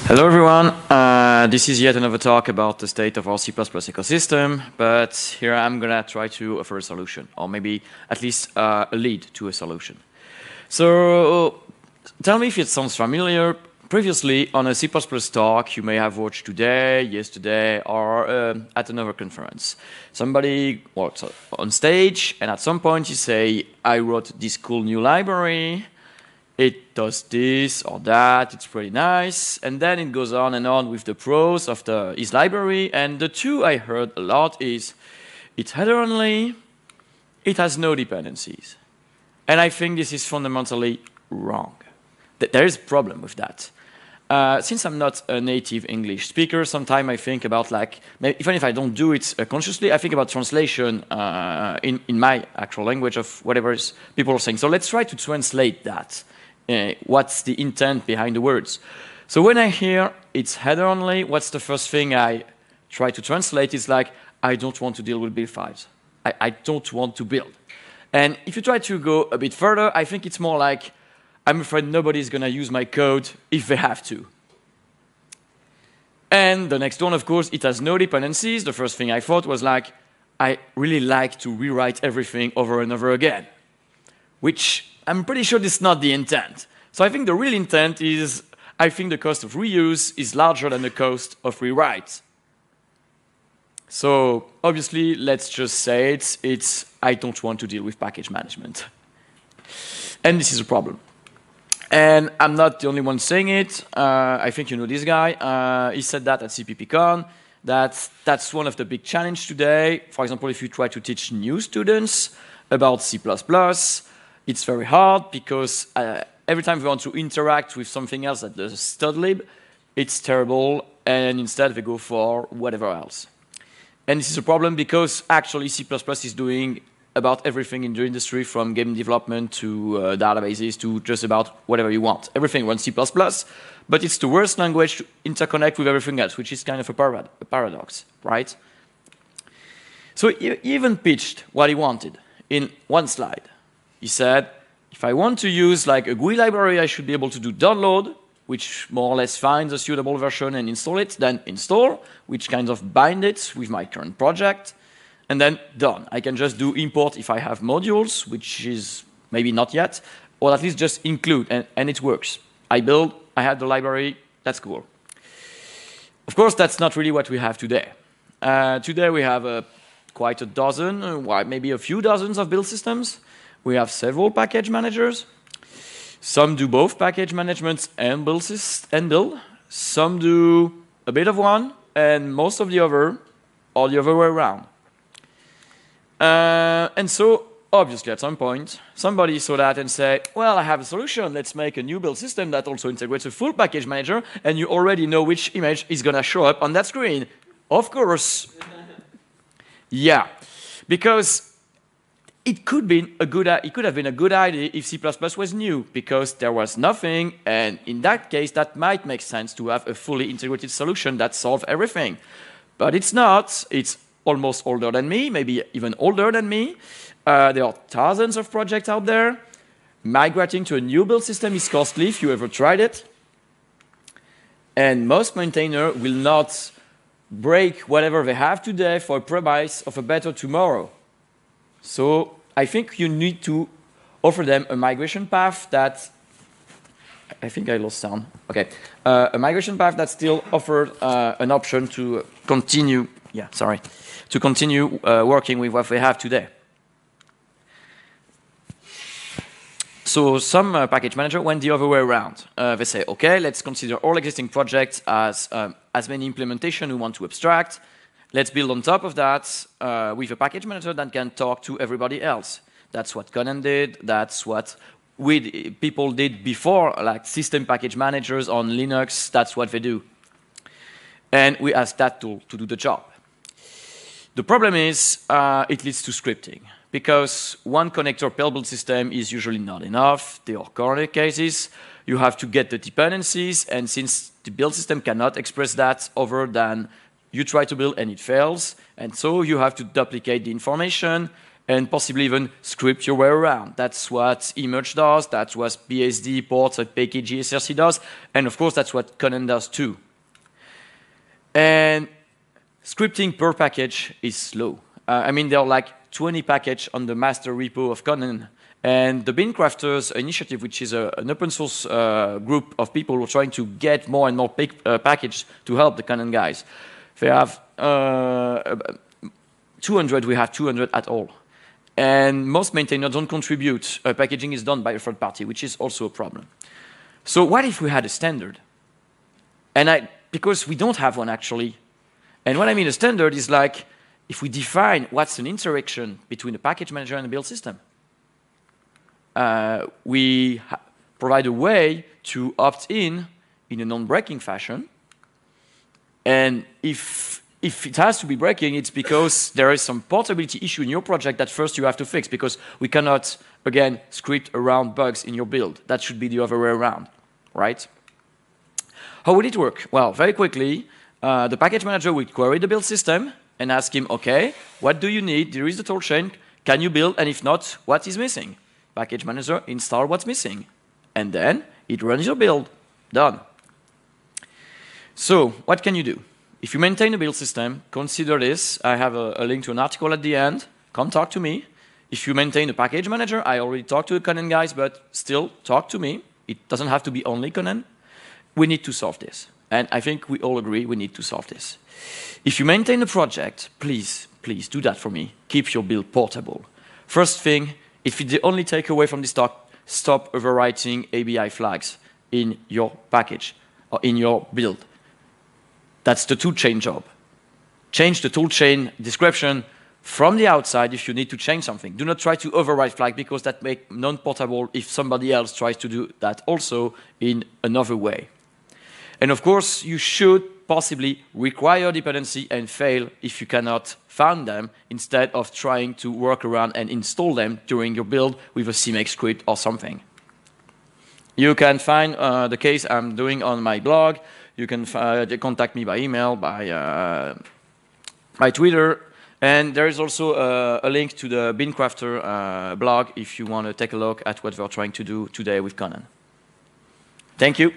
Hello everyone, this is yet another talk about the state of our C++ ecosystem, but here I'm gonna try to offer a solution, or maybe at least a lead to a solution. So tell me if it sounds familiar. Previously on a C++ talk you may have watched today, yesterday, or at another conference. Somebody walks on stage and at some point you say, I wrote this cool new library, it does this or that, it's pretty nice, and then it goes on and on with the pros of his library, and the two I heard a lot is, it's header-only, it has no dependencies. And I think this is fundamentally wrong. There is a problem with that. Since I'm not a native English speaker, sometimes I think about, like, even if I don't do it consciously, I think about translation in my actual language of whatever people are saying. So let's try to translate that. What's the intent behind the words? So when I hear it's header only, what's the first thing I try to translate? Is like, I don't want to deal with build files. I don't want to build. And if you try to go a bit further, I think it's more like, I'm afraid nobody's going to use my code if they have to. And the next one, of course, it has no dependencies. The first thing I thought was like, I really like to rewrite everything over and over again, which I'm pretty sure this is not the intent. So I think the real intent is, I think the cost of reuse is larger than the cost of rewrite. So obviously, let's just say it's I don't want to deal with package management. And this is a problem. And I'm not the only one saying it. I think you know this guy. He said that at CPPCon. That's one of the big challenges today. For example, if you try to teach new students about C++, it's very hard because every time we want to interact with something else at the studlib, it's terrible, and instead they go for whatever else. And this is a problem because actually C++ is doing about everything in the industry, from game development to databases to just about whatever you want. Everything runs C++, but it's the worst language to interconnect with everything else, which is kind of a paradox, right? So he even pitched what he wanted in one slide. He said, if I want to use like a GUI library, I should be able to do download, which more or less finds a suitable version and install it, then install, which kind of bind it with my current project, and then done. I can just do import if I have modules, which is maybe not yet, or at least just include, and it works. I have the library, that's cool. Of course, that's not really what we have today. Today we have quite a dozen, maybe a few dozens of build systems. We have several package managers. Some do both package management and build. Some do a bit of one, and most of the other, or the other way around. And so, obviously, at some point, somebody saw that and said, well, I have a solution. Let's make a new build system that also integrates a full package manager, and you already know which image is going to show up on that screen. Of course. Yeah, because it could have been a good idea if C++ was new, because there was nothing, and in that case, that might make sense to have a fully integrated solution that solves everything. But it's not. It's almost older than me, maybe even older than me. There are thousands of projects out there. Migrating to a new build system is costly if you ever tried it. And most maintainers will not break whatever they have today for a promise of a better tomorrow. So I think you need to offer them a migration path that, I think I lost sound. Okay, a migration path that still offered an option to continue. To continue working with what we have today. So some package manager went the other way around. They say, okay, let's consider all existing projects as many implementations we want to abstract. Let's build on top of that with a package manager that can talk to everybody else. That's what Conan did. That's what people did before, like system package managers on Linux. That's what they do. And we asked that tool to do the job. The problem is it leads to scripting, because one connector per build system is usually not enough. There are corner cases. You have to get the dependencies, and since the build system cannot express that other than you try to build and it fails, and so you have to duplicate the information, and possibly even script your way around. That's what Emerge does, that's what BSD ports at PKG SRC does, and of course that's what Conan does too. And scripting per package is slow. I mean, there are like 20 packages on the master repo of Conan, and the Beancrafters initiative, which is an open source group of people who are trying to get more and more packages to help the Conan guys. They have 200, we have 200 at all. And most maintainers don't contribute. Packaging is done by a third party, which is also a problem. So what if we had a standard? And because we don't have one actually. And what I mean a standard is like, if we define what's an interaction between a package manager and a build system, we provide a way to opt in a non-breaking fashion. And if it has to be breaking, it's because there is some portability issue in your project that first you have to fix, because we cannot, again, script around bugs in your build. That should be the other way around, right? How would it work? Well, very quickly, the package manager would query the build system and ask him, okay, what do you need? There is the toolchain. Can you build? And if not, what is missing? Package manager, install what's missing. And then it runs your build. Done. So what can you do? If you maintain a build system, consider this. I have a link to an article at the end. Come talk to me. If you maintain a package manager, I already talked to the Conan guys, but still talk to me. It doesn't have to be only Conan. We need to solve this. And I think we all agree we need to solve this. If you maintain a project, please, please do that for me. Keep your build portable. First thing, if it's the only takeaway from this talk, stop overwriting ABI flags in your package or in your build. That's the toolchain job. Change the toolchain description from the outside if you need to change something. Do not try to overwrite flag, because that makes non-portable if somebody else tries to do that also in another way. And of course, you should possibly require dependency and fail if you cannot find them, instead of trying to work around and install them during your build with a CMake script or something. You can find the case I'm doing on my blog. You can contact me by email, by Twitter. And there is also a link to the Beancrafter blog if you want to take a look at what we're trying to do today with Conan. Thank you.